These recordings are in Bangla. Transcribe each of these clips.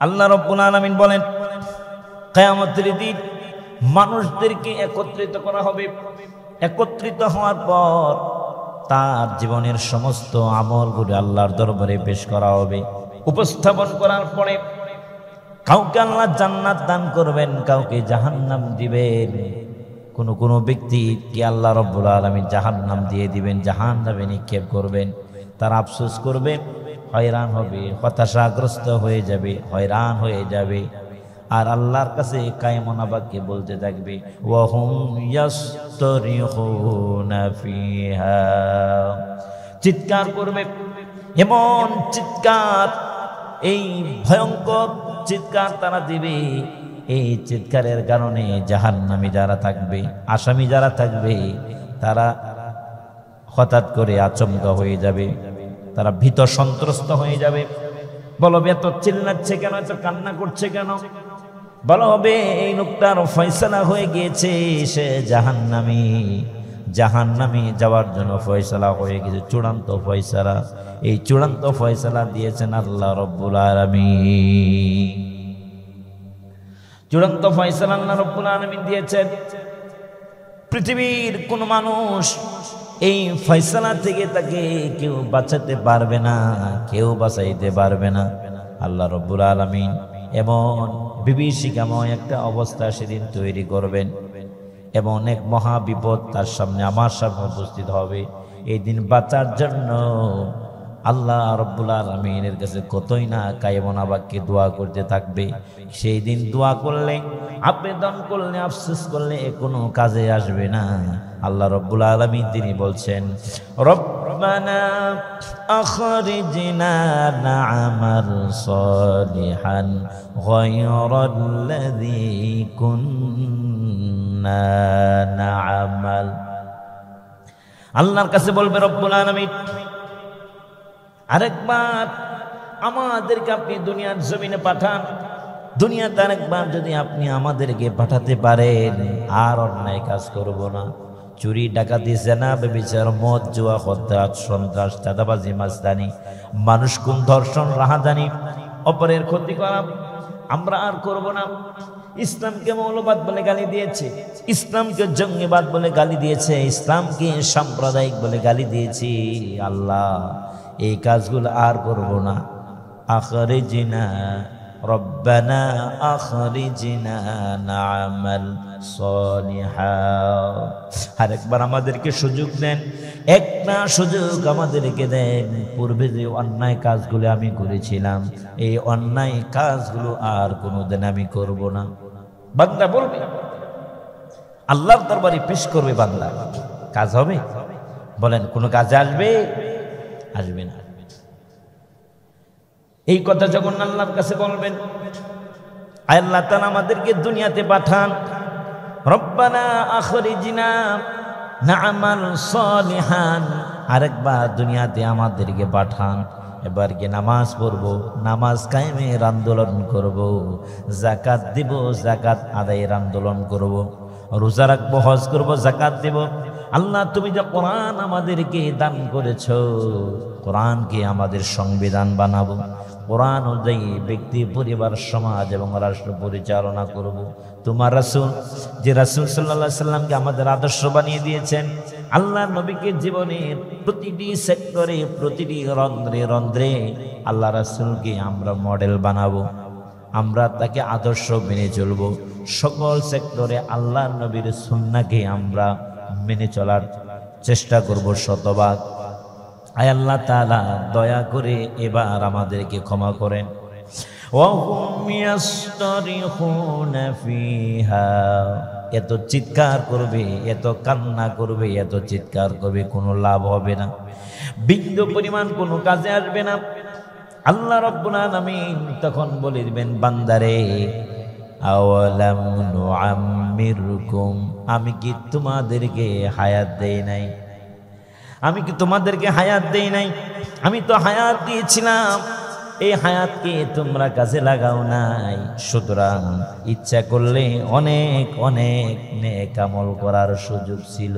আল্লাহ রাব্বুল আলামিন বলেন, কিয়ামতের দিন মানুষদেরকে একত্রিত করা হবে। একত্রিত হওয়ার পর তার জীবনের সমস্ত আমলগুলো আল্লাহর দরবারে পেশ করা হবে। উপস্থাপন করার পরে কাউকে আল্লাহ জান্নাত দান করবেন, কাউকে জাহান্নাম দিবেন। কোন ব্যক্তিকে আল্লাহ রাব্বুল আলামিন জাহান্নাম দিয়ে দিবেন, জাহান্নামে নিক্ষেপ করবেন। তার আফসোস করবে, হয়রান হবে, হতাশাগ্রস্ত হয়ে যাবে, হয়রান হয়ে যাবে। আর আল্লাহর কাছে কায়মনাবাককে বলতে থাকবে, ওয়াহুম ইয়াসতারিখুনা ফিহা, চিৎকার করবে। এমন চিৎকার, এই ভয়ঙ্কর চিৎকার তারা দিবে। এই চিৎকারের কারণে জাহান্নামী যারা থাকবে, আসামি যারা থাকবে, তারা হঠাৎ করে আচমকা হয়ে যাবে, তারা ভীত সন্ত্রস্ত হয়ে যাবে। বলবে, এত চিল্লাচ্ছে কেন, এত কান্না করছে কেন? বলা হবে, এই লোকটার ফয়সালা হয়ে গিয়েছে, সে জাহান্নামী। জাহান্নামে যাওয়ার জন্য ফয়সালা হয়ে গেছে, চূড়ান্ত ফয়সালা। এই চূড়ান্ত ফয়সালা দিয়েছেন আল্লাহ রাব্বুল আলামিন। চূড়ান্ত ফয়সালা আল্লাহ রাব্বুল আলামিন দিয়েছেন। পৃথিবীর কোন মানুষ এই ফয়সালা থেকে তাকে কেউ বাঁচাতে পারবে না, কেউ বাঁচাইতে পারবে না। আল্লাহ রাব্বুল আলামিন এমন বিভীষিকাময় একটা অবস্থা সেদিন তৈরি করবেন, এবং অনেক মহা বিপদ তার সামনে, আমার সামনে উপস্থিত হবে। এই দিন বাঁচার জন্য আল্লাহ রাব্বুল আলামিনের কাছে কতই না কায়মনাবাককে দোয়া করতে থাকবে। সেই দিন দোয়া করলে, আবেদন করলে, আফসোস করলে কোনো কাজে আসবে না। আল্লাহ রাব্বুল আলামিন তিনি বলছেন, রব্বানা আখরিজনা না'মাল সালিহান গায়রাল্লাযী কুন্না না'মাল। আল্লাহর কাছে বলবে রব্বুল আলামিন, আরেকবার আমাদেরকে আপনি দুনিয়ার জমিনে পাঠান। দুনিয়াতে আরেকবার যদি আপনি আমাদেরকে পাঠাতে পারেন, আর অন্যায় কাজ করব না। চুরি, ডাকাতি, জেনা, ব্যভিচার, মদ, জুয়া, হত্যা, সন্ত্রাস, চাঁদাবাজি, মাস্তানি, মানুষ খুন, ধর্ষণ, রাহাজানি, অপরের ক্ষতি করা আমরা আর করব না। ইসলামকে মৌলবাদ বলে গালি দিয়েছে, ইসলামকে জঙ্গিবাদ বলে গালি দিয়েছে, ইসলামকে সাম্প্রদায়িক বলে গালি দিয়েছি। আল্লাহ, এই কাজগুলো আর করব না। আখরিজনা রব্বানা আখরিজনা না'মাল সালিহা। আরেকবার আমাদেরকে সুযোগ দেন, একটা সুযোগ আমাদেরকে দেন। পূর্বে যে অন্যায় কাজগুলো আমি করেছিলাম, এই অন্যায় কাজগুলো আর কোনোদিন আমি করব না। বান্দা বলবে, আল্লাহর দরবারে পেশ করবে বান্দা, কাজ হবে? বলেন, কোন কাজে আসবে? আসবে না। এই কথা যখন আল্লাহর কাছে বলবেন, আল্লাহ তাআলা আমাদেরকে দুনিয়াতে পাঠান, রব্বানা আখরিজনা না'মাল সালিহান, আরেকবার দুনিয়াতে আমাদেরকে পাঠান। এবার কি নামাজ পড়ব, নামাজ কায়েমের আন্দোলন করব, যাকাত দিব, যাকাত আদায়ের আন্দোলন করব, রোজা রাখবো, হজ করব, যাকাত দেব। আল্লাহ, তুমি যে কোরআন আমাদেরকে দান করেছো, কোরআনকে আমাদের সংবিধান বানাবো, কোরআন অনুযায়ী ব্যক্তি, পরিবার, সমাজ এবং রাষ্ট্র পরিচালনা করব। তোমার রাসূল, যে রাসূল সাল্লাল্লাহু আলাইহি সাল্লামকে আমাদের আদর্শ বানিয়ে দিয়েছেন, আল্লাহ নবীকে জীবনের প্রতিটি সেক্টরে, প্রতিটি রন্ধ্রে রন্ধ্রে আল্লাহ রাসূলকে আমরা মডেল বানাবো, আমরা তাকে আদর্শ মেনে চলবো। সকল সেক্টরে আল্লাহ নবীর সুন্নাহকে আমরা মেনে চলার চেষ্টা করব শতভাগ। আয় আল্লাহ তাআলা, দয়া করে এবার আমাদেরকে ক্ষমা করেন। ওয়াহুম ইয়াসতারিখুনা ফিহা, এত চিৎকার করবে, এত কান্না করবে, এত চিৎকার করবে, কোনো লাভ হবে না, বিন্দু পরিমাণ কোনো কাজে আসবে না। আল্লাহ রাব্বুল আলামিন তখন বলে দিবেন, বান্দারে, আওয়ালাম নুআম্মিরকুম, আমি কি তোমাদেরকে হায়াত দেই নাই? আমি কি তোমাদেরকে হায়াত দেই নাই? আমি তো হায়াত দিয়েছিলাম, এই হায়াতকে তোমরা কাজে লাগাও নাই। সুতরাং ইচ্ছা করলে অনেক অনেক নেক আমল করার সুযোগ ছিল,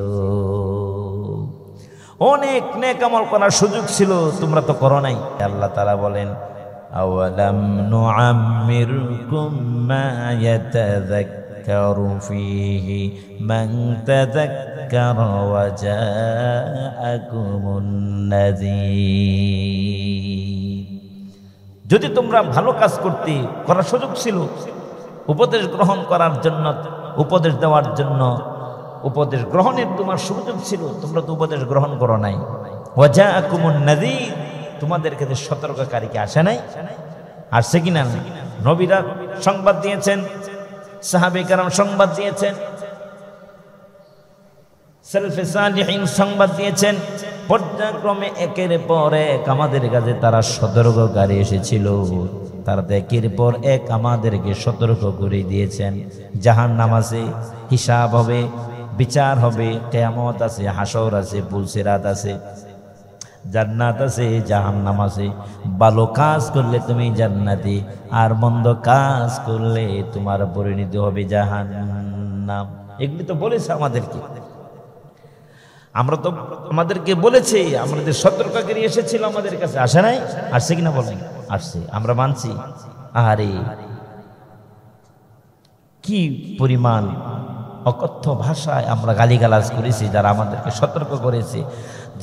অনেক নেক আমল করার সুযোগ ছিল, তোমরা তো করো নাই। আল্লাহ তাআলা বলেন, আওয়ালাম নুআম্মিরকুম মা ইয়াতাযাক্কারু ফীহি মান তাযাক্কারা ওয়া জাআকুমুন নাযীর। যদি তোমরা ভালো কাজ করতে করার সুযোগ ছিল, উপদেশ গ্রহণ করার জন্য, উপদেশ দেওয়ার জন্য, উপদেশ গ্রহণের তোমার সুযোগ ছিল, তোমরা তো উপদেশ গ্রহণ করো নাই। ওয়া জাআকুমুন নাযীর, তোমাদের কাছে সতর্ককারী কি আসে নাই? আসছে কিনা? নবীরা সংবাদ দিয়েছেন, সাহাবে কেরাম সংবাদ দিয়েছেন, সালফে সালিহিন সংবাদ দিয়েছেন, পর্যায়ক্রমে একের পর এক আমাদের কাছে তারা সতর্ককারী এসেছিল। তারা একের পর এক আমাদেরকে সতর্ক করে দিয়েছেন। জাহান্নাম আছে, হিসাব হবে, বিচার হবে, কিয়ামত আছে, হাসর আছে, পুলসিরাত আছে, জান্নাত আছে, জাহান্নাম আছে। ভালো কাজ করলে তুমি জান্নাতি, আর মন্দ কাজ করলে তোমার পরিণতি হবে জাহান্নাম। এগুলি তো বলেছে আমাদেরকে, আমরা তো আমাদেরকে বলেছে, আমাদের সতর্ককারী এসেছিল আমাদের কাছে, আসে নাই? আসছে কিনা বলেন? আসছে, আমরা মানছি। আরে কি পরিমাণ অকথ্য ভাষায় আমরা গালিগালাজ করেছি যারা আমাদেরকে সতর্ক করেছে।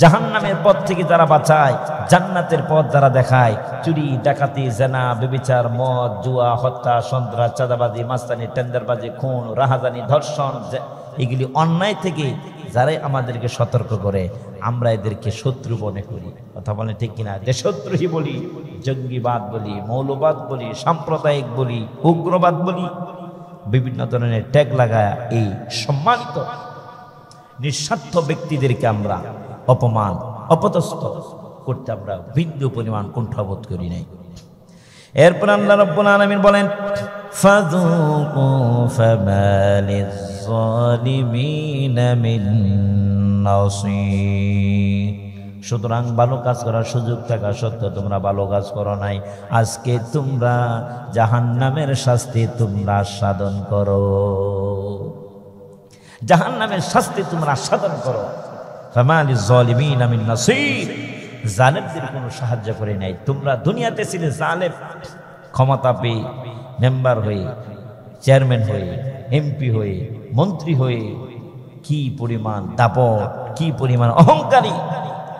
জাহান্নামের পথ থেকে যারা বাঁচায়, জান্নাতের পথ যারা দেখায়, চুরি, ডাকাতি, জেনা, ব্যভিচার, মদ, জুয়া, হত্যা, সন্ত্রাস, চাঁদাবাজি, মাস্তানি, টেন্ডারবাজি, খুন, রাহাজানি, ধর্ষণ, এগুলি অন্যায় থেকে যারাই আমাদেরকে সতর্ক করে, আমরা এদেরকে শত্রু মনে করি। কথা বলে ঠিক কিনা? দেশদ্রোহী বলি, জঙ্গিবাদ বলি, মৌলবাদ বলি, সাম্প্রদায়িক বলি, উগ্রবাদ বলি, বিভিন্ন ধরনের ট্যাগ লাগায় এই সম্মানিত নিঃস্বার্থ ব্যক্তিদেরকে আমরা অপমান, অপদস্থ করতে আমরা বিন্দু পরিমাণ কুণ্ঠাবোধ করি নাই। এরপর আল্লাহ রাব্বুল আলামিন বলেন, ফাযুকু ফামা লিয-যালিমিনা মিন নাসীর। সুতরাং ভালো কাজ করার সুযোগ থাকা সত্ত্বেও তোমরা ভালো কাজ করো নাই, আজকে তোমরা জাহান্নামের শাস্তি তোমরা আস্বাদন করো। জাহান্নামের শাস্তি তোমরা আস্বাদন করো। ফামা লিয-যালিমিনা মিন নাসীর, জালেমদের কোনো সাহায্য করে নাই। তোমরা দুনিয়াতে ছিলে জালেম, ক্ষমতা পেয়ে, মেম্বার হয়ে, চেয়ারম্যান হয়ে, এমপি হয়ে, মন্ত্রী হয়ে, কি পরিমাণ দাপট, কি পরিমাণ অহংকারী,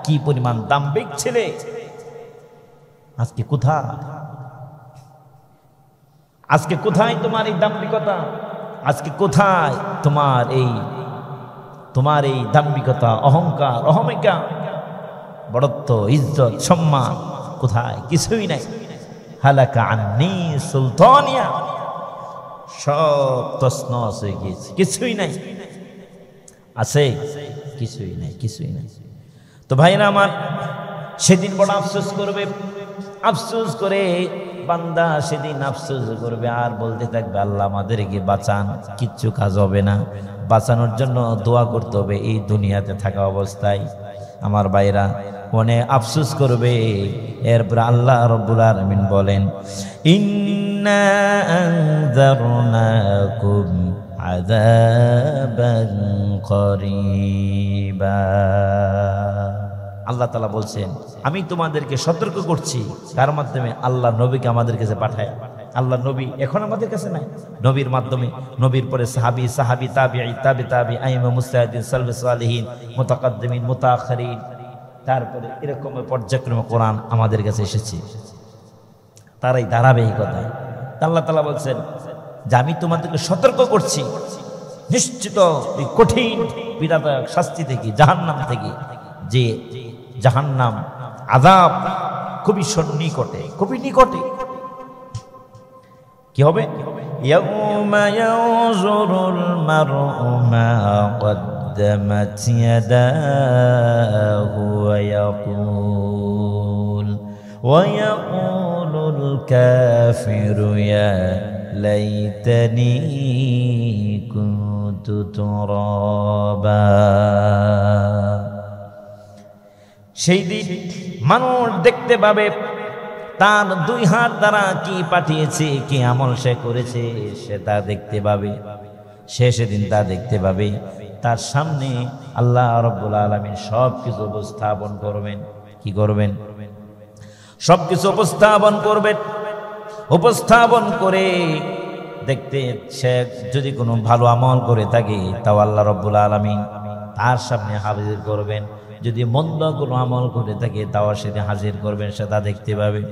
কি পরিমাণ দাম্ভিক ছেলে। আজকে কোথায়? আজকে কোথায় তোমার এই দাম্ভিকতা? আজকে কোথায় তোমার এই দাম্ভিকতা, অহংকার, অহমিকা, বড়ত্ব, ইজ্জত, সম্মান? কোথায়? কিছুই নাই। হালাকা আন্নি সুলতানিয়া, সব তছনছ হয়ে গিয়েছে, কিছুই নাই। আছে? কিছুই নাই, কিছুই নাই। তো ভাইরা আমার, সেদিন বড় আফসোস করবে, আফসোস করে বান্দা সেদিন আফসোস করবে আর বলতে থাকবে, আল্লাহ আমাদেরকে বাঁচান। কিচ্ছু কাজ হবে না, বাঁচানোর জন্য দোয়া করতে হবে এই দুনিয়াতে থাকা অবস্থায়। আমার ভাইরা অনেক আফসোস করবে। এরপর আল্লাহ রাব্বুল আলামিন বলেন, ইন্না আনযারনাকুম আযাবান করিবা। আল্লাহ তাআলা বলছেন, আমি তোমাদেরকে সতর্ক করছি। কার মাধ্যমে? আল্লাহ নবীকে আমাদের কাছে পাঠায়। আল্লাহ নবী এখন আমাদের কাছে নাই, নবীর মাধ্যমে, নবীর পরে সাহাবী, সাহাবী, তাবিঈ, তাবি, আইম্মা, মুজতাহিদিন, সালফে সালেহিন, মুতাকাদ্দিমিন, মুতাআখিরিন, তারপরে এরকম পর্যায়ক্রমে কোরআন আমাদের কাছে এসেছে। তারাই ধারাবাহিকতা। আল্লাহ তাআলা বলছেন যে আমি তোমাদেরকে সতর্ক করছি নিশ্চিত এই কঠিন পীড়াদায়ক শাস্তি থেকে, জাহান্নাম থেকে। যে জাহান্নাম, আযাব খুবই সন্নিকটে, খুবই নিকটে। কি হবে? ইয়াউমা ইয়ানজুরুল মারউ মা قدمت يداه ويقول الكافر يا ليتني كنت ترابا। সেই দিন মানুষ দেখতে পাবে তার দুই হাত দ্বারা কি পাঠিয়েছে, কি আমল সে করেছে, সে তা দেখতে পাবে। সে সেদিন তা দেখতে পাবে। তার সামনে আল্লাহ রাব্বুল আলামিন সব কিছু উপস্থাপন করবেন। কি করবেন? সবকিছু উপস্থাপন করবেন। উপস্থাপন করে দেখতে সে যদি কোনো ভালো আমল করে থাকে তাও আল্লাহ রাব্বুল আলামিন তার সামনে হাজির করবেন। যদি মন্দ কোনো আমল করে থাকে তাও সেটা হাজির করবেন, সেটা দেখতে পাবে।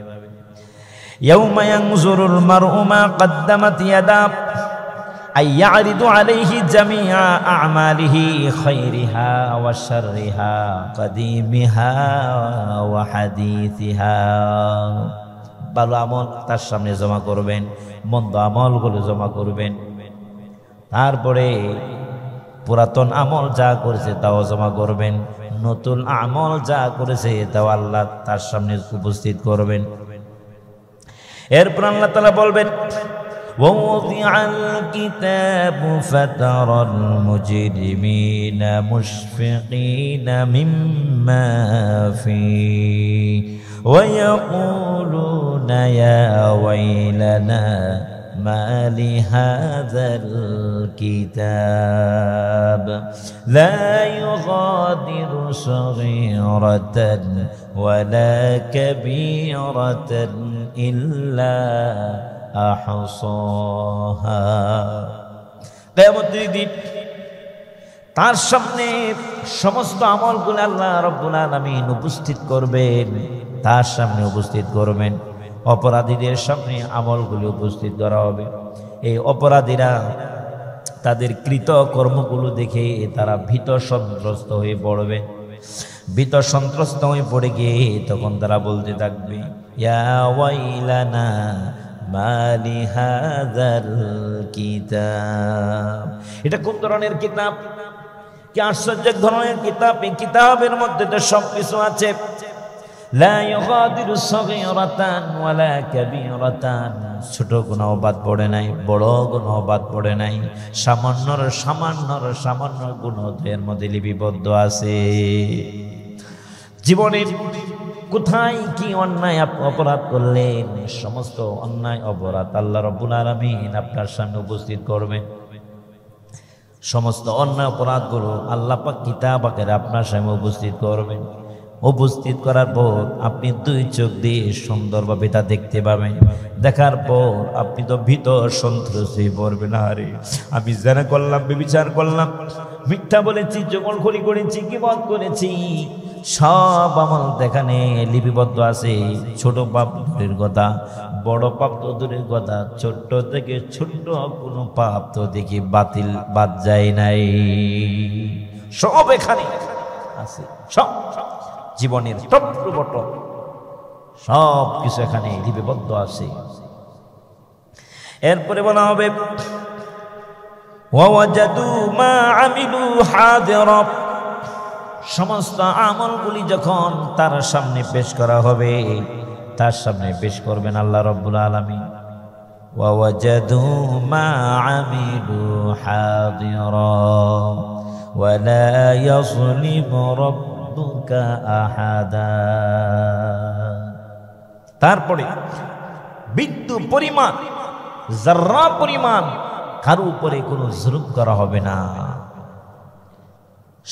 ইয়াউমা ইয়ানজুরুল মার'উ মা কদ্দামাত ইয়াদাহু আই ইয়ারিদু আলাইহি জামিআ আ'মালিহি খায়রিহা ওয়া শাররিহা কাদিমিহা ওয়া হাদিসিহা। ভালো আমল তার সামনে জমা করবেন, মন্দ আমলগুলো জমা করবেন। তারপরে পুরাতন আমল যা করেছে তাও জমা করবেন, নতুন আমল যা করেছে তাও আল্লাহ তার সামনে উপস্থিত করবেন। এরপর আল্লাহ তাআলা বলবেন ووضع الكتاب فترى المجرمين مشفقين مما فيه ويقولون يا ويلنا ما لهذا الكتاب لا يغادر صغيرة ولا كبيرة إلا أحصاها। কিয়ামতের দিন তার সামনে সমস্ত আমলগুলো আল্লাহ রাব্বুল আলামিন উপস্থিত করবেন, তার সামনে উপস্থিত করবেন। অপরাধীদের সামনে আমলগুলো উপস্থিত করা হবে। এই অপরাধীরা তাদের কৃত কর্মগুলো দেখে তারা ভীত সন্ত্রস্ত হয়ে পড়বে। ভীত সন্ত্রস্ত হয়ে পড়ে গিয়ে তখন তারা বলতে থাকবে ইয়া ওয়াইলানা মা লিহাযাল কিতাব। এটা কোন ধরনের কিতাব? কি আশ্চর্য ধরনের কিতাব! এই কিতাবের মধ্যে তো সবকিছু আছে। লা ইউগাদিরু সাগীরাতান ওয়ালা কাবীরাতান, ছোট গুনাহ বাদ পড়ে নাই, বড় গুনাহ বাদ পড়ে নাই। সামান্য গুনাহের মধ্যে লিপিবদ্ধ আছে। জীবনে কোথায় কি অন্যায় অপরাধ করলেন, সমস্ত অন্যায় অপরাধ আল্লাহ রাব্বুল আলামিন আপনার সামনে উপস্থিত করবেন। সমস্ত অন্যায় অপরাধগুলো আল্লাহ পাক কিতাব আকারে আপনার সামনে উপস্থিত করবেন। উপস্থিত করার পর আপনি দুই চোখ দিয়ে সুন্দরভাবে তা দেখতে পাবেন। দেখার পর আপনি তো ভীত সন্ত্রস্ত হয়ে পড়বেন, আরে আমি জেনা করলাম, ব্যভিচার করলাম, মিথ্যা বলেছি, জগলখড়ি করেছি, গীবত করেছি, সব আমল দেখানে লিপিবদ্ধ আছে। ছোট পাপ দূরের কথা, বড় পাপ তো দূরের কথা, ছোট্ট থেকে ছোট্ট কোনো পাপ তো দেখি বাদ যায় নাই, সব এখানে আছে। সব জীবনের টপ্রবট সব কিছু এখানে লিপিবদ্ধ আছে। এরপরে বলা হবে ওয়াজাদু মা আমিলু হাদিরা, সমস্ত আমলগুলি যখন তার সামনে পেশ করা হবে, তার সামনে পেশ করবেন আল্লাহ রাব্বুল আলামিন। ওয়াজাদু মা আমিলু হাদিরা ওয়ালা ইয়াজলিমু রাব্বুকা আহাদা। তারপরে বিন্দু পরিমাণ, যাররা পরিমাণ কারো উপরে কোনো জুলুম করা হবে না।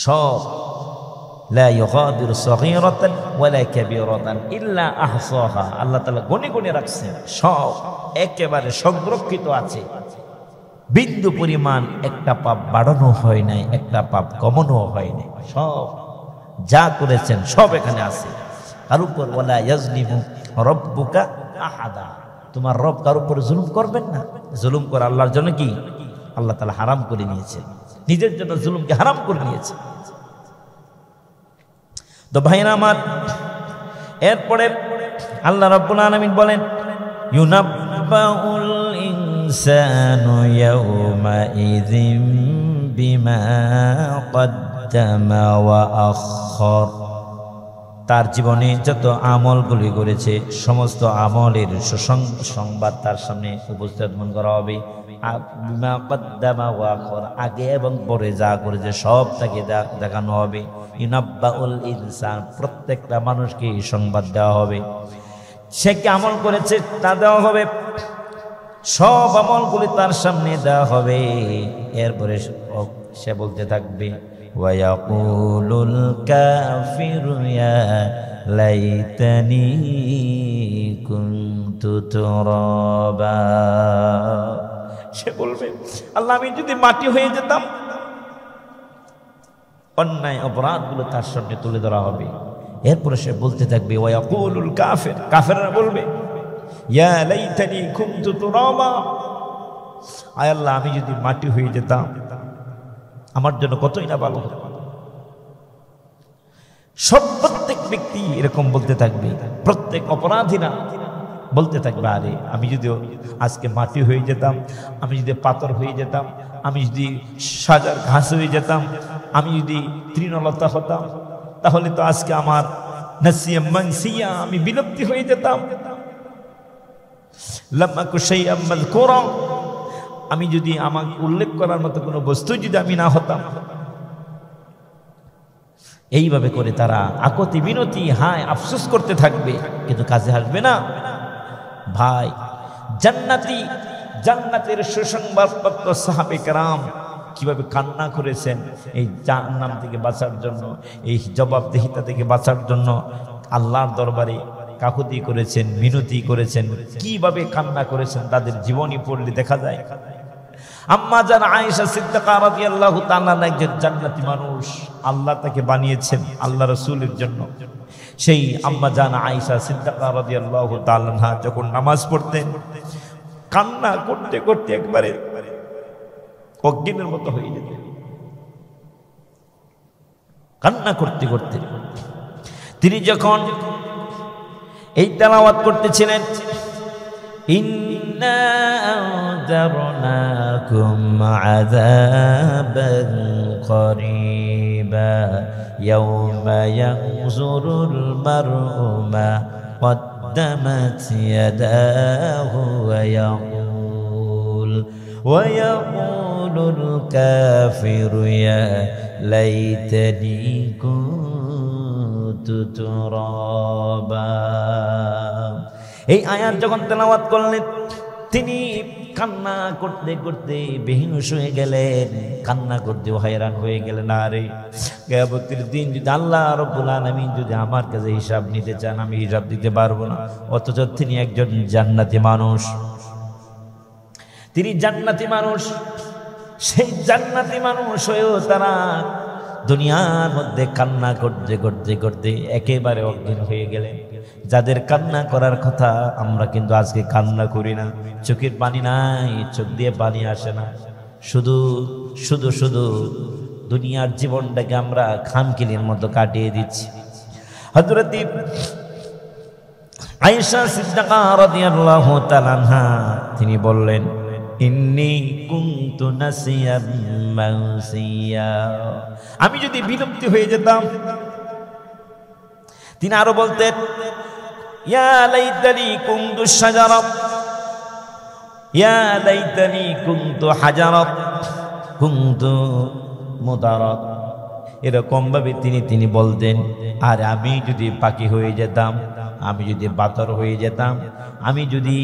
সব লা ইউগাদিরু সাগীরাতান ওয়ালা কাবীরাতান ইল্লা আহসাহা, আল্লাহ তাআলা গণে গণে রাখছেন, সব একেবারে সংরক্ষিত আছে। বিন্দু পরিমাণ একটা পাপ বাড়ানো হয় নাই, একটা পাপ কমানো হয় নাই, সব যা করেছেন সব এখানে আছে। কার উপর ওয়ালা ইয়াজলিমু রাব্বুকা আহাদা, তোমার রব কার উপর জুলুম করবেন না। জুলুম করা আল্লাহর জন্য কি আল্লাহ তাআলা হারাম করে নিয়েছেন, নিজের জন্য জুলুমকে হারাম করে নিয়েছে। তো ভাইরা আমার, এরপরে আল্লাহ রাব্বুল আলামিন বলেন ইউনাব্বাউল ইনসানু ইয়াওমা ইযিম বিমা কদ্দামা ওয়া আখার। তার জীবনে যত আমলগুলি করেছে সমস্ত আমলের সংবাদ তার সামনে উপস্থাপন করা হবে। বিমা কদ্দামা ওয়া আখার, আগে এবং পরে যা করেছে সব তাকে দেখানো হবে। ইউনাব্বাউল ইনসান, প্রত্যেকটা মানুষকে সংবাদ দেওয়া হবে। সে কি আমল করেছে তা দেওয়া হবে, সব আমলগুলি তার সামনে দেওয়া হবে। এরপরে সে বলতে থাকবে ওয়ায়াকুলুল কাফিরু ইয়া লাইতানি কুনতু তুরাবা। সে বলবে আল্লাহ আমি যদি মাটি হয়ে যেতাম। অন্যায় অপরাধগুলো তার সামনে তুলে ধরা হবে। এরপরে সে বলতে থাকবে ওয়ায়াকুলুল কাফির, কাফেররা বলবে ইয়া লাইতানি কুনতু তুরাবা, আয় আল্লাহ আমি যদি মাটি হয়ে যেতাম আমার জন্য কতই না ভালো হতো। প্রত্যেক ব্যক্তি এরকম বলতে থাকবে, প্রত্যেক অপরাধীরা বলতে থাকবে আরে আমি যদি আজকে মাটি হয়ে যেতাম, আমি যদি পাথর হয়ে যেতাম, আমি যদি সাজার ঘাস হয়ে যেতাম, আমি যদি তৃণলতা হতাম, তাহলে তো আজকে আমার নাসিয়া মানসিয়া আমি বিলুপ্তি হয়ে যেতাম। লাম্মাকু শাইআম মাযকুরা, আমি যদি আমাকে উল্লেখ করার মতো কোনো বস্তু যদি আমি না হতাম। এইভাবে করে তারা আকতি বিনতি হায় আফসোস করতে থাকবে, কিন্তু কাজে আসবে না। ভাই জান্নাতের সুসংবাদপত্র সাহাবে কেরাম কিভাবে কান্না করেছেন এই জাহান্নাম থেকে বাঁচার জন্য, এই জবাবদিহিতা থেকে বাঁচার জন্য আল্লাহর দরবারে কাকুতি করেছেন, মিনতি করেছেন, কিভাবে কান্না করেছেন তাদের জীবনী পড়লে দেখা যায়। আম্মা জান আয়েশা সিদ্দিকা রাদিয়াল্লাহু তাআলা একজন জান্নাতি মানুষ, আল্লাহ তাকে বানিয়েছেন আল্লাহ রাসূলের জন্য। সেই আম্মা জান আয়েশা সিদ্দিকা রাদিয়াল্লাহু তাআলা যখন নামাজ পড়তেন কান্না করতে করতে একবারে অজ্ঞানের মতো হয়ে যেতেন। কান্না করতে করতে তিনি যখন এই তেলাওয়াত করতেছিলেন ইন্না আনযারনাকুম আযাবান করিবা ইয়াওমা ইয়ানজুরুল মার'উ মা قدمت يداه ويقول الكافر يا ليتني كنت ترابا। এই আয়াত যখন তেলাওয়াত করলেন তিনি কান্না করতে করতে বেহুশ হয়ে গেলেন, কান্না করতে হয়রান হয়ে গেলেন। আরে কিয়ামতের দিন যদি আল্লাহ রাব্বুল আলামিন যদি আমার কাছে হিসাব নিতে চান আমি হিসাব দিতে পারবো না। অথচ তিনি একজন জান্নাতি মানুষ, তিনি জান্নাতি মানুষ। সেই জান্নাতি মানুষ হয়েও তারা দুনিয়ার মধ্যে কান্না করতে করতে করতে একেবারে অজ্ঞান হয়ে গেলেন। যাদের কান্না করার কথা আমরা কিন্তু আজকে কান্না করি না, চোখের পানি নাই, চোখ দিয়ে পানি আসে না, শুধু শুধু শুধু দুনিয়ার জীবনটাকে আমরা খামখিলির মতো কাটিয়ে দিচ্ছি। হযরত আয়েশা সিদ্দিকা রাদিয়াল্লাহু তাআলা আনহা তিনি বললেন ইন্নী কুনতু নাসিয়াম মানসিয়া, আমি যদি বিলুপ্তি হয়ে যেতাম। তিনি আরো বলতেন ইয়া লাইতানি কুনতু শাজারা ইয়া লাইতানি কুনতু হাজারা কুনতু মুদারাত। এরকম ভাবে তিনি বলতেন আর আমি যদি পাখি হয়ে যেতাম, আমি যদি পাথর হয়ে যেতাম, আমি যদি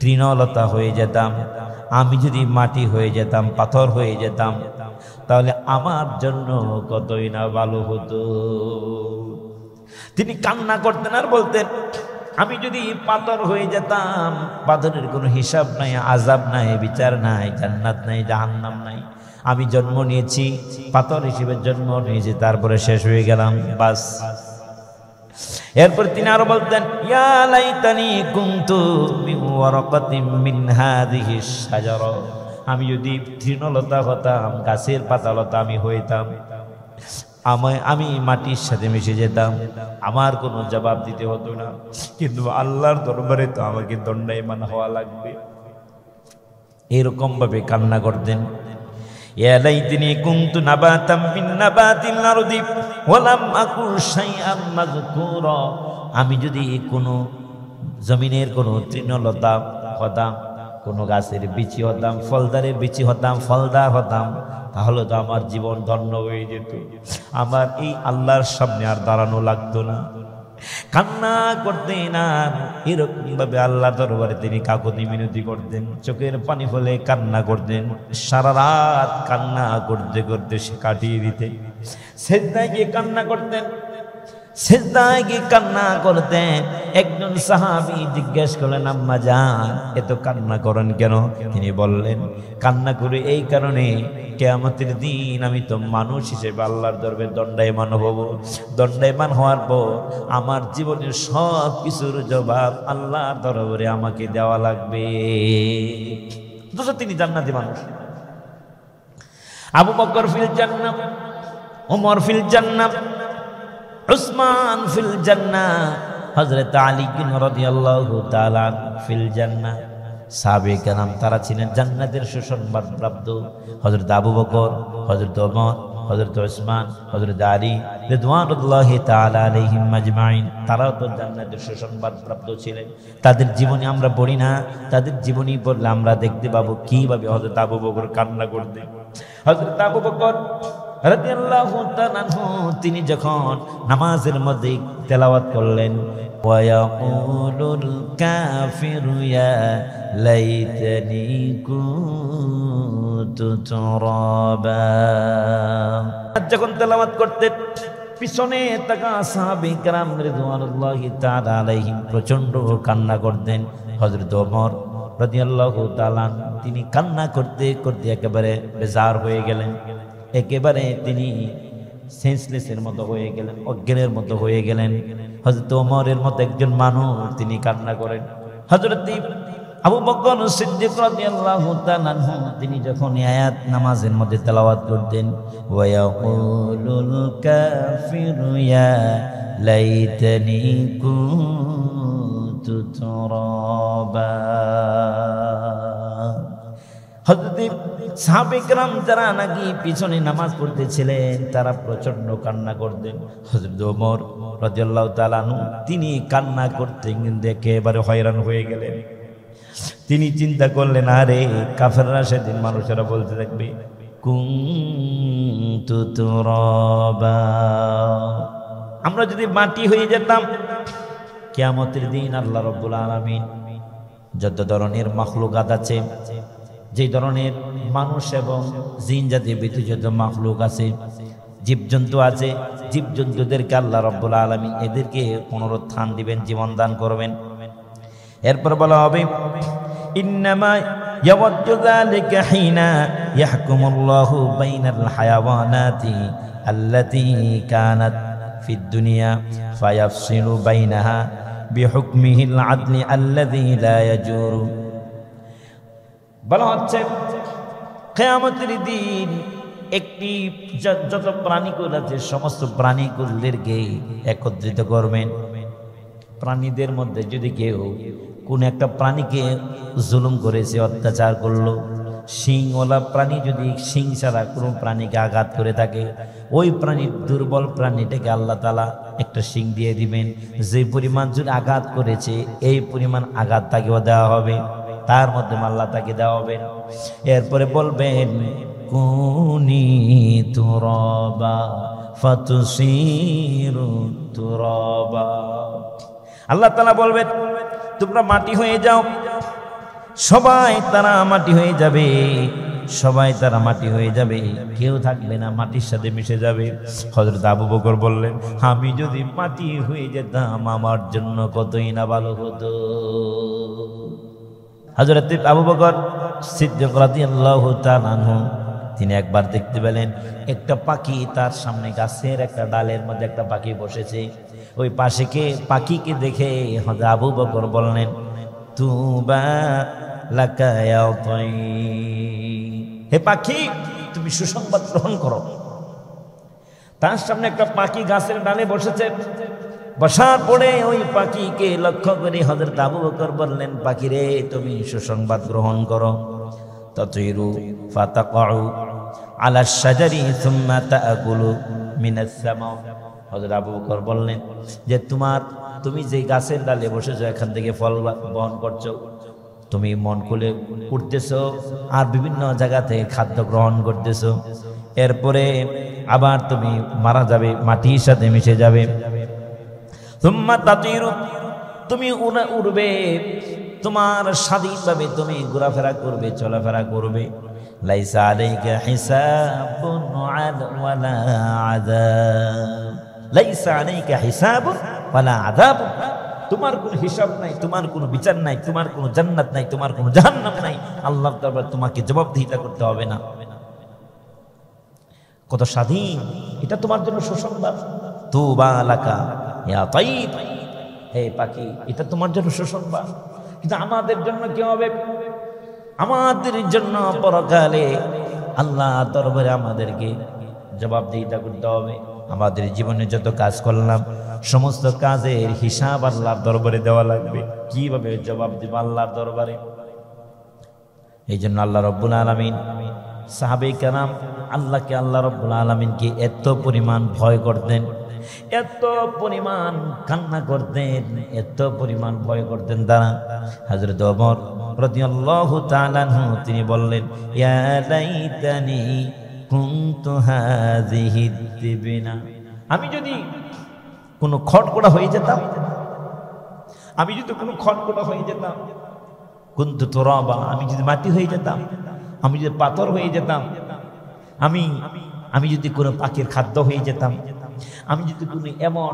তৃণলতা হয়ে যেতাম, আমি যদি মাটি হয়ে যেতাম, পাথর হয়ে যেতাম, তাহলে আমার জন্য কতই না ভালো হতো। তিনি কান্না করতেন আর বলতেন আমি যদি পাথর হয়ে যেতাম, পাথরের কোনো হিসাব নাই, আযাব নাই, বিচার নাই, জান্নাত নাই, জাহান্নাম নাই। আমি জন্ম নিয়েছি পাথর হিসেবে জন্ম নিয়েছি, তারপরে শেষ হয়ে গেলাম, বাস। এরপর তিনি আরো বলতেন ইয়া লাইতানি কুনতু মিন ওয়ারাকাতিন মিন হাযিহিশ শাজারা, আমি যদি তৃণলতা হতাম, গাছের পাতালতা আমি হইতাম, আমি মাটির সাথে মিশে যেতাম, আমার কোনো জবাব দিতে হতো না। কিন্তু আল্লাহর দরবারে তো আমাকে দণ্ডায়মান হওয়া লাগবে। এরকম ভাবে কান্না করতেন ইয়া লাইতানি কুনতু নাবাতাম মিন নাবাতিল আরদি ওয়া লাম আকুন শাইআন মাযকুরা, আমি যদি কোনো জমিনের কোনো তৃণলতা হতাম, কোনো গাছের বিচি হতাম, ফলদারের বিচি হতাম, ফলদার হতাম, তাহলে তো আমার জীবন ধন্য হয়ে যেত, আমার এই আল্লাহর সামনে আর দাঁড়ানো লাগতো না। কান্না করতেন আর এরকম ভাবে আল্লাহর দরবারে তিনি কাকুতি মিনতি করতেন, চোখের পানি ফেলে কান্না করতেন, সারা রাত কান্না করতে করতে সে কাটিয়ে দিতেন। সিজদায় গিয়ে কান্না করতেন, সিজদায় গিয়ে কান্না করতেন। একজন সাহাবী জিজ্ঞেস করলেন, আম্মা জান, এত কান্না করেন কেন? তিনি বললেন, কান্না করে এই কারণে, কিয়ামতের দিন আমি তো মানুষ হিসেবে আল্লাহর দরবারে দণ্ডায়মান হব। দণ্ডায়মান হওয়ার পর আমার জীবনের সব কিছুর জবাব আল্লাহর দরবারে আমাকে দেওয়া লাগবে। অথচ তিনি জান্নাতি মানুষ। আবু বকর ফিল জান্নাহ, ওমর ফিল জান্নাহ, উসমান ফিল জান্নাহ, হযরত আলী রাদিয়াল্লাহু তাআলা ফিল জান্নাহ। সাহাবায়ে কেরাম তারা ছিলেন জান্নাতের সুসংবাদ প্রাপ্ত। হযরত আবু বকর, হযরত ওমর, হযরত উসমান, হযরত আলী রিদওয়ানুল্লাহি তাআলা আলাইহিম আজমাইন, তারাও তো জান্নাতের সুসংবাদ প্রাপ্ত ছিলেন। তাদের জীবনী আমরা পড়ি না, তাদের জীবনী পড়লে আমরা দেখতে পাবো কিভাবে হযরত আবু বকর কান্না করতেন। হযরত আবু বকর রাদিয়াল্লাহু তাআলা আনহু তিনি যখন নামাজের মধ্যে তেলাওয়াত করলেন, ওয়া ইয়াকুলুল কাফিরু ইয়া লাইতানি কুনতু তুরাবা, যখন তেলাওয়াত করতেন পিছনে তাকা সাহাবী কেরাম রিদওয়ানুল্লাহি তাআলা আলাইহিম প্রচন্ড কান্না করতেন। হযরত ওমর রাদিয়াল্লাহু তাআলা তিনি কান্না করতে করতে একেবারে বেজার হয়ে গেলেন। একেবারে তিনি সেন্সলেসের মতো হয়ে গেলেন, অজ্ঞানের মতো হয়ে গেলেন। হযরত ওমরের মতো একজন মানুষ তিনি কান্না করেন। হযরত আবু বকর সিদ্দিক রাদিয়াল্লাহু তাআলা আনহু তিনি যখন আয়াত নামাজের মধ্যে তেলাওয়াত করতেন, ওয়া ইয়াকুলুল কাফিরু ইয়া লাইতানি কুনতু তুরাবা, হযরত সাহাবায়ে কেরাম যারা নাকি পিছনে নামাজ পড়তেছিলেন তারা প্রচন্ড কান্না করতেন। হযরত ওমর রাদিয়াল্লাহু তাআলা আনহু তিনি কান্না করতেন দেখে এবারে হয়রান হয়ে গেলেন। তিনি চিন্তা করলেন, আরে কাফেররা সেদিন মানুষেরা বলতে থাকবে কুনতু তুরাবা, আমরা যদি মাটি হয়ে যেতাম, কিয়ামতের দিন আল্লাহ রাব্বুল আলামিন যত ধরনের মাখলুকাত আছে, যে ধরনের মানুষ এবং জিন জাতীয় ব্যতীত যত মাখলুক আছে, জীবজন্তু আছে, জীবজন্তুদেরকে আল্লাহ রাব্বুল আলামিন এদেরকে পুনরুত্থান দিবেন, জীবন দান করবেন। এরপর বলা হবে, ইন্নামা ইয়াওয়াদ্দু যালিকা হিনা ইয়াহকুমুল্লাহু বাইনাল হায়াওয়ানাতি আল্লাতী কানাত ফিদ দুনিয়া ফায়াফসিলু বাইনাহা বিহুকমিহিল আদলি আল্লাযী লা ইয়াজুরু। বলা হচ্ছে কিয়ামতের দিন একটি যত প্রাণীকুল আছে সমস্ত প্রাণীকুলদেরকে একত্রিত করবেন। প্রাণীদের মধ্যে যদি কেউ কোন একটা প্রাণীকে জুলুম করেছে, অত্যাচার করলো, শিংওয়ালা প্রাণী যদি শিং ছাড়া কোনো প্রাণীকে আঘাত করে থাকে, ওই প্রাণীর দুর্বল প্রাণীটাকে আল্লাহ তাআলা একটা শিং দিয়ে দিবেন। যে পরিমাণ যদি আঘাত করেছে এই পরিমাণ আঘাত তাকেও দেওয়া হবে, তার মধ্যে আল্লাহ তাকে দেওয়া হবে। এরপরে বলবেন কুনি তুরাবা ফাতুসিরু তুরাবা, আল্লাহ তাআলা বলবেন তোমরা মাটি হয়ে যাও। সবাই তারা মাটি হয়ে যাবে, সবাই তারা মাটি হয়ে যাবে, কেউ থাকবে না, মাটির সাথে মিশে যাবে। হযরত আবু বকর বললেন, আমি যদি মাটি হয়ে যেতাম আমার জন্য কতই না ভালো হতো। হযরত আবু বকর সিদ্দিক রাদিয়াল্লাহু তাআলা আনহু তিনি একবার দেখতে পেলেন একটা পাখি, তার সামনে গাছের একটা ডালের মধ্যে একটা পাখি বসেছে। ওই পাখিকে দেখে হযরত আবু বকর বললেন, তুবা লাকা ইয়া তায়র, হে পাখি তুমি সুসংবাদ গ্রহণ করো। তার সামনে একটা পাখি গাছের ডালে বসেছে। বসার পরে ওই পাখিকে লক্ষ্য করে হযরত আবু বকর বললেন, পাখি রে তুমি সুসংবাদ গ্রহণ করো। তাতিরু ফাতাকউ আলা শাজারি সুম্মা তাকুলু মিনাস সামা। হযরত আবু বকর বললেন যে তুমি যে গাছের ডালে বসেছো এখান থেকে ফল বহন করছো, তুমি মন খুলে উঠতেছো আর বিভিন্ন জায়গা থেকে খাদ্য গ্রহণ করতেছো। এরপরে আবার তুমি মারা যাবে, মাটির সাথে মিশে যাবে। সুম্মা তাতিরু তুমি উড়বে, তোমার স্বাধীনভাবে তুমি ঘোরাফেরা করবে, চলাফেরা করবে। লাইসা আলাইকা হিসাবুন ওয়ালা আযাব, লাইসা আলাইকা হিসাবুন ওয়ালা আযাবুন, তোমার কোনো হিসাব নাই, তোমার কোনো বিচার নাই, তোমার কোনো জান্নাত নাই, তোমার কোনো জাহান্নাম নাই, আল্লাহর দরবারে তোমাকে জবাবদিহিতা করতে হবে না। কত স্বাধীন, এটা তোমার জন্য সুসংবাদ। তুবা লাকা ইয়া তাইব, হে পাখি, এটা তোমার জন্য সুসংবাদ। কিন্তু আমাদের জন্য কি হবে? আমাদের জন্য পরকালে আল্লাহর দরবারে আমাদেরকে জবাবদিহিতা করতে হবে। আমাদের জীবনে যত কাজ করলাম সমস্ত কাজের হিসাব আল্লাহর দরবারে দেওয়া লাগবে। কিভাবে জবাব দিব আল্লাহর দরবারে? এই জন্য আল্লাহ রব্বুল আলামিন, সাহাবে কেরাম আল্লাহকে, আল্লাহ রব্বুল আলামিনকে এত পরিমাণ ভয় করতেন, এত পরিমাণ কান্না করতেন, এত পরিমাণ ভয় করতেন তারা। হযরত ওমর রাদিয়াল্লাহু তাআলা আনহু তিনি বললেন, ইয়া লাইতানি কুনতু হাযিহি দিবিনা, আমি যদি কোনো খটকটা হয়ে যেতাম, আমি যদি কোনো খটকটা হয়ে যেতাম, কুনতু তুরাবা, আমি যদি মাটি হয়ে যেতাম, আমি যদি পাথর হয়ে যেতাম, আমি যদি কোনো পাখির খাদ্য হয়ে যেতাম, আমি যদি কোনো এমন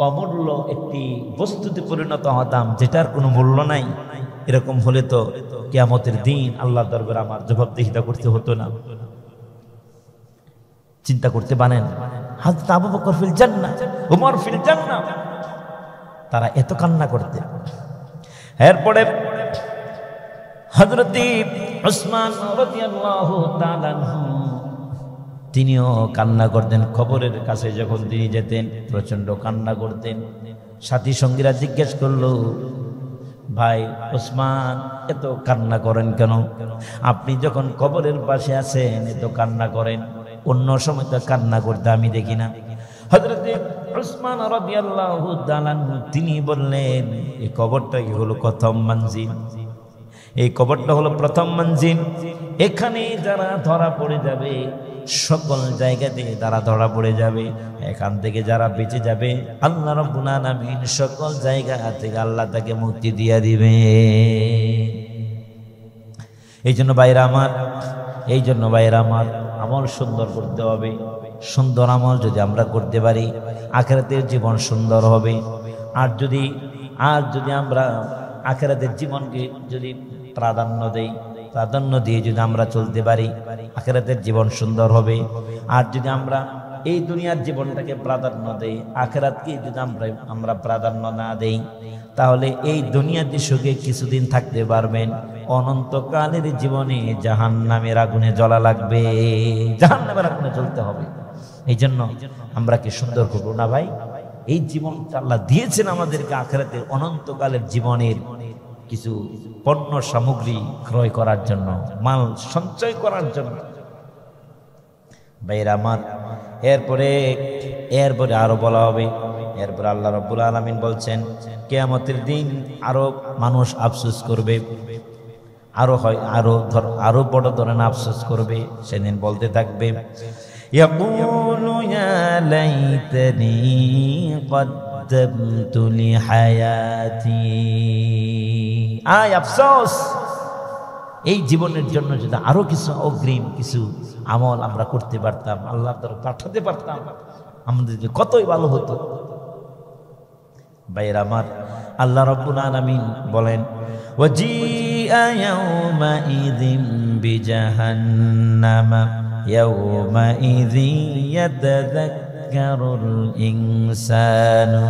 অমূল্য একটি বস্তুতে পরিণত হতাম যেটার কোনো মূল্য নাই, এরকম হলে তো কিয়ামতের দিন আল্লাহর দরবারে আমার জবাবদিহিতা করতে হতো না। চিন্তা করতে পারেন, হযরত আবু বকর ফিল জান্নাহ, ওমর ফিল জান্নাহ, তারা এত কান্না করতেন। এরপরে হযরত উসমান রাদিয়াল্লাহু তাআলা আনহু তিনিও কান্না করতেন। কবরের কাছে যখন তিনি যেতেন প্রচন্ড কান্না করতেন। সাথী সঙ্গীরা জিজ্ঞেস করলো, ভাই উসমান এত কান্না করেন কেন? আপনি যখন কবরের পাশে আছেন এত কান্না করেন, অন্য সময় তো কান্না করতে আমি দেখি না। হযরত উসমান রাদিয়াল্লাহু তাআলা তিনি বললেন, এই কবরটা কি হলো প্রথম মঞ্জিল, এই কবরটা হলো প্রথম মঞ্জিল। এখানে যারা ধরা পড়ে যাবে সকল জায়গাতে তারা ধরা পড়ে যাবে, এখান থেকে যারা বেঁচে যাবে আল্লাহ রাব্বুল আলামিন সকল জায়গা থেকে আল্লাহ তাকে মুক্তি দিয়ে দিবে। এই জন্য ভাইরা আমার আমল সুন্দর করতে হবে। সুন্দর আমল যদি আমরা করতে পারি আখিরাতের জীবন সুন্দর হবে। আর যদি আমরা আখিরাতের জীবনকে যদি প্রাধান্য দিয়ে যদি আমরা চলতে পারি আখিরাতের জীবন সুন্দর হবে। আর যদি আমরা এই দুনিয়ার জীবনটাকে প্রাধান্য দেই, আখিরাতকে যদি আমরা প্রাধান্য না দেই, তাহলে এই দুনিয়াতে সুখে কিছুদিন থাকতে পারবেন, অনন্তকালের জীবনে জাহান্নামের আগুনে জ্বলা লাগবে, জাহান্নামের আগুনে জ্বলতে হবে। এই জন্য আমরা কি সুন্দর করবো না ভাই? এই জীবনটা আল্লাহ দিয়েছেন আমাদেরকে আখিরাতের অনন্তকালের জীবনের কিছু পণ্য সামগ্রী ক্রয় করার জন্য, মাল সঞ্চয় করার জন্য। ভাইরা আমার, এরপরে আরো বলা হবে, এরপরে আল্লাহ রাব্বুল আলামিন বলছেন কিয়ামতের দিন আরো মানুষ আফসোস করবে, আরো বড় ধরনের আফসোস করবে। সেদিন বলতে থাকবে, ইয়াকুলু ইয়া লাইতানি কদ্দামতু লিহায়াতি, আয় আফসোস, এই জীবনের জন্য যদি আরো কিছু অগ্রিম কিছু আমল আমরা করতে পারতাম, আল্লাহর দরবারে পাঠাতে পারতাম, আমাদের কতই ভালো হতো। ভাইরা আমার, আল্লাহ রাব্বুল আলামিন বলেন, ওয়াজিআ ইয়াউমাইযিন বিজাহান্নামা ইয়াউমাইযিন ইয়াতাযাক্কারুল ইনসানু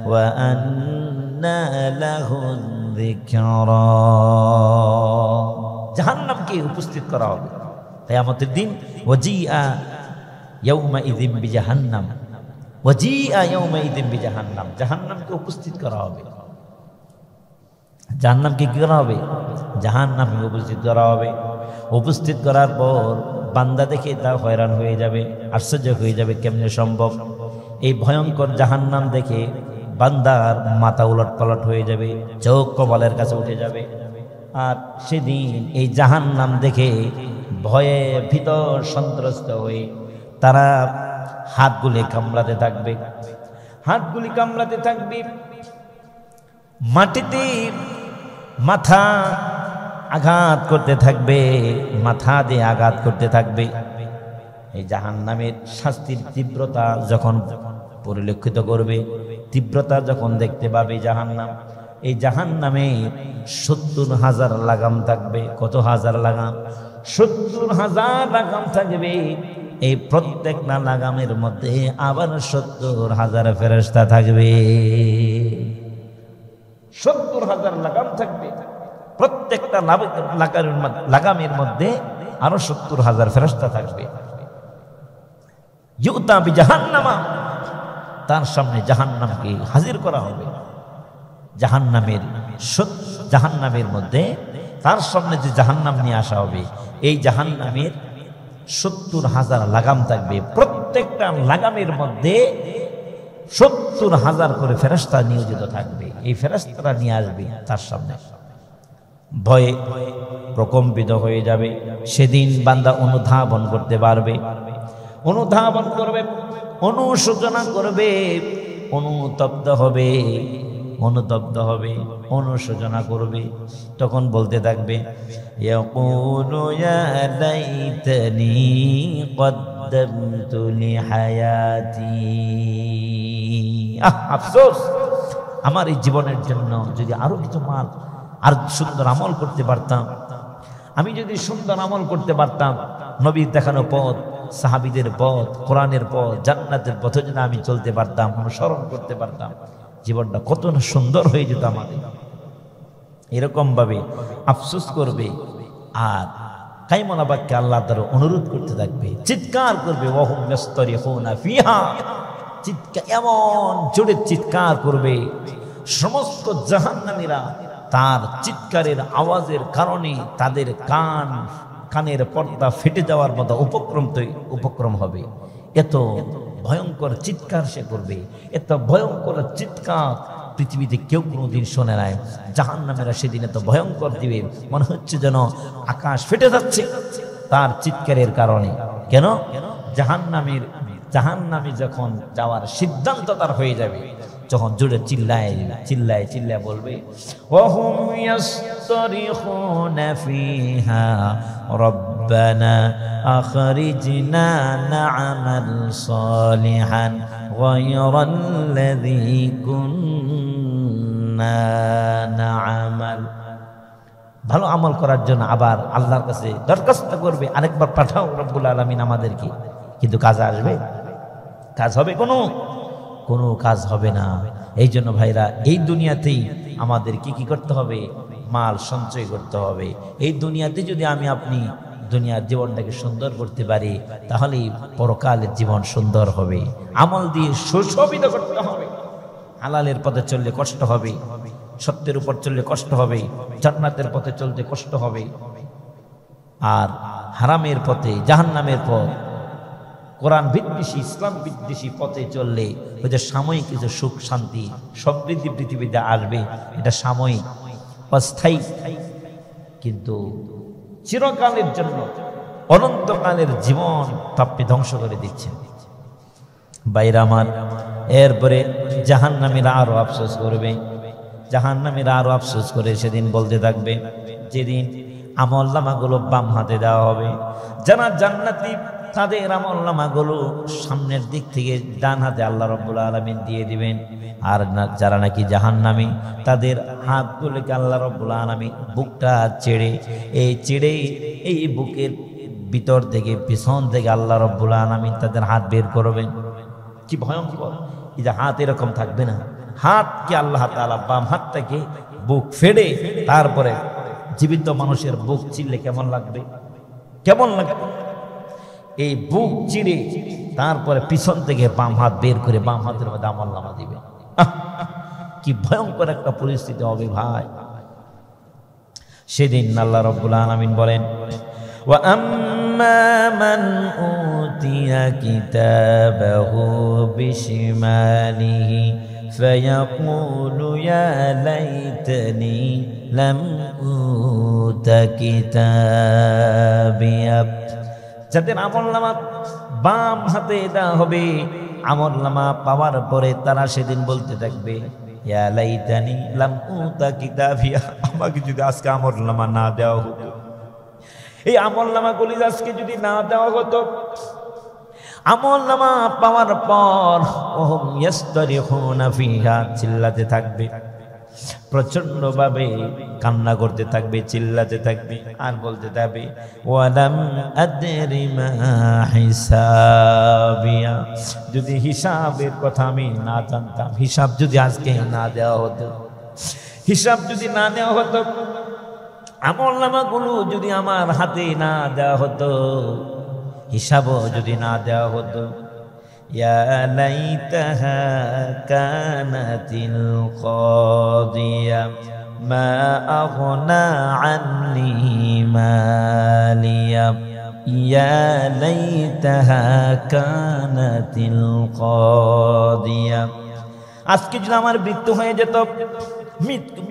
ওয়া আন্না লাহু যিকরা, জাহান্নামকে উপস্থিত করা হবে কিয়ামতের দিন। ওয়াজিআ ইয়াউমাইযিন বিজাহান্নাম, ওয়াজিআ ইয়াউমাইযিন বিজাহান্নাম, জাহান্নামকে উপস্থিত করা হবে। জাহান্নামকে কি করা হবে? জাহান্নামকে উপস্থিত করা হবে। উপস্থিত করার পর বান্দা দেখে তা হয়রান হয়ে যাবে, আশ্চর্য হয়ে যাবে, কেমনে সম্ভব? এই ভয়ঙ্কর জাহান্নাম দেখে বান্দার মাথা উলট পালট হয়ে যাবে, চোখ কপালের কাছে উঠে যাবে। আর সেদিন এই জাহান্নাম দেখে ভয়ে ভীতর সন্ত্রস্ত হয়ে তারা হাতগুলি কামড়াতে থাকবে, মাটিতে মাথা আঘাত করতে থাকবে, মাথা দিয়ে আঘাত করতে থাকবে। এই জাহান্নামের শাস্তির তীব্রতা যখন পরিলক্ষিত করবে, তীব্রতা যখন দেখতে পাবে জাহান্নাম, এই জাহান্নামে 70,000 লাগাম থাকবে। কত হাজার লাগাম? 70,000 লাগাম থাকবে। এই প্রত্যেকটা লাগামের মধ্যে আবার 70,000 ফেরেশতা থাকবে। 70,000 লাগাম থাকবে, প্রত্যেকটা লাগামের মধ্যে আরো 70,000 ফেরেশতা থাকবে। ইউতা বিজাহান্নামা, তার সামনে জাহান্নামকে হাজির করা হবে। জাহান্নামের মধ্যে তার সামনে যে জাহান্নাম নিয়ে আসা হবে, এই জাহান্নামের 70,000 লাগাম থাকবে। প্রত্যেকটা লাগামের মধ্যে 70,000 করে ফেরেশতা নিয়োজিত থাকবে। এই ফেরেশতারা নিয়ে আসবে তার সামনে। ভয়ে প্রকম্পিত হয়ে যাবে। সেদিন বান্দা অনুধাবন করতে পারবে, অনুধাবন করবে, অনুশোচনা করবে, অনুতপ্ত হবে, অনুশোচনা করবে। তখন বলতে থাকবে, ইয়াকুলু ইয়া লাইতানি কদ্দামতু লিহায়াতি, আফসোস, আমার এই জীবনের জন্য যদি আরো কিছু আর সুন্দর আমল করতে পারতাম, আমি যদি সুন্দর আমল করতে পারতাম, নবীর দেখানো পথ, সাহাবীদের পথ, কোরআনের পথ, জান্নাতের পথে যদি আমি চলতে পারতাম, অনুসরণ করতে পারতাম, জীবনটা কত না সুন্দর হয়ে যেত আমাদের। এরকম ভাবে আফসোস করবে। আর কাইমনা বাক্যে আল্লাহ তার অনুরোধ করতে থাকবে, চিৎকার করবে, ওয়াহুম ইয়াস্তারিখুনা ফিহা, চিৎকার, এমন জোরে চিৎকার করবে, সমস্ত জাহান্নামীরা তার চিৎকারের আওয়াজের কারণে তাদের কানের পর্দা ফেটে যাওয়ার মতো উপক্রম হবে। এত ভয়ঙ্কর চিৎকার সে করবে, এত ভয়ঙ্কর চিৎকার পৃথিবীতে কেউ কোনোদিন শোনে নাই। জাহান্নামীরা সেদিন এত ভয়ঙ্কর দিবে, মনে হচ্ছে যেন আকাশ ফেটে যাচ্ছে তার চিৎকারের কারণে। কেন? জাহান্নামী যখন যাওয়ার সিদ্ধান্ত তার হয়ে যাবে, যখন জোরে চিল্লায় বলবে, ওয়াহুম ইয়াস্তারিখুনা ফিহা রব্বানা আখরিজনা না'মাল সালিহান গায়রাল্লাযী কুন্না না'মাল। ভালো আমল করার জন্য আবার আল্লাহর কাছে দরখাস্ত করবে, আরেকবার পাঠাও রব্বুল আলামিন আমাদেরকে। কিন্তু কাজ আসবে? কাজ হবে? কোনো কাজ হবে না। এই জন্য ভাইরা, এই দুনিয়াতেই আমাদের কি করতে হবে? মাল সঞ্চয় করতে হবে। এই দুনিয়াতে যদি আমি আপনি দুনিয়ার জীবনটাকে সুন্দর করতে পারি, তাহলেই পরকালের জীবন সুন্দর হবে। আমল দিয়ে সুশোভিত করতে হবে। হালালের পথে চললে কষ্ট হবে, সত্যের উপর চললে কষ্ট হবে, জান্নাতের পথে চলতে কষ্ট হবে। আর হারামের পথে, জাহান্নামের পথ, কোরআন বিদ্বেষী, ইসলাম বিদ্বেষী পথে চললে ওই যে সাময়িক কিছু সুখ শান্তি সমৃদ্ধি পৃথিবীতে আসবে, এটা সাময়িক, অস্থায়ী, কিন্তু চিরকালের জন্য অনন্তকালের জীবন আপনি ধ্বংস করে দিচ্ছেন। বাইরে আমার, এরপরে জাহান্নামীরা আরো আফসোস করবে। জাহান্নামীরা আরো আফসোস করে সেদিন বলতে থাকবে, যেদিন আমলনামাগুলো বাম হাতে দেওয়া হবে, যারা জান্নাতি তাদের আমলনামাগুলো সামনের দিক থেকে ডান হাতে আল্লাহ রাব্বুল আলামিন দিয়ে দিবেন। আর যারা নাকি জাহান্নামী, তাদের হাতগুলোকে আল্লাহ রাব্বুল আলামিন বুকটা চেড়ে এই বুকের ভিতর থেকে, পিছন থেকে আল্লাহ রাব্বুল আলামিন তাদের হাত বের করবেন। কি ভয়ঙ্কর! এই যে হাত এরকম থাকবে না, হাতকে আল্লাহ তাআলা বাম হাতটাকে বুক ফেড়ে, তারপরে জীবিত মানুষের বুক চিরলে কেমন লাগবে? এই বুক চিরে তারপরে পিছন থেকে বাম হাত বের করে বাম হাতের মধ্যে আমলনামা দিবে। কি ভয়ঙ্কর একটা পরিস্থিতি হবে ভাই সেদিন। আল্লাহ রাব্বুল আলামিন বলেন, ওয়া আম্মা মান উতিয়া কিতাবাহু বিশিমালিহি ফায়াকুলু ইয়া লাইতানি লাম উতা কিতাবিয়া। যাদের আমলনামা বাম হাতে দেওয়া হবে, আমলনামা পাওয়ার পরে তারা সেদিন বলতে থাকবে, ইয়া লাইতানি লাম উতা কিতাবিয়া, আমাকে যদি আজকে আমলনামা না দেওয়া হতো, এই আমলনামাগুলি আজকে যদি না দেওয়া হতো, আমলনামা পাওয়ার পর ওহুম ইয়াসতারিখুনা ফিহা, চিল্লাতে থাকবে, প্রচন্ড ভাবে কান্না করতে থাকবে, চিল্লাতে থাকবে, আর বলতে থাকবে ওয়ালাম আদরি মা হিসাবিয়া, যদি হিসাবের কথা আমি না জানতাম, হিসাব যদি আজকে না দেওয়া হতো, হিসাব যদি না নেওয়া হতো, আমলনামাগুলো যদি আমার হাতে না দেওয়া হতো, হিসাবও যদি না দেওয়া হতো, ইয়া লাইতাহা কানাতিল কাদিয়া মা আগনা আন্নি মালিয়া, ইয়া লাইতাহা কানাতিল কাদিয়া। আজকে যদি আমার মৃত্যু হয়ে যেত,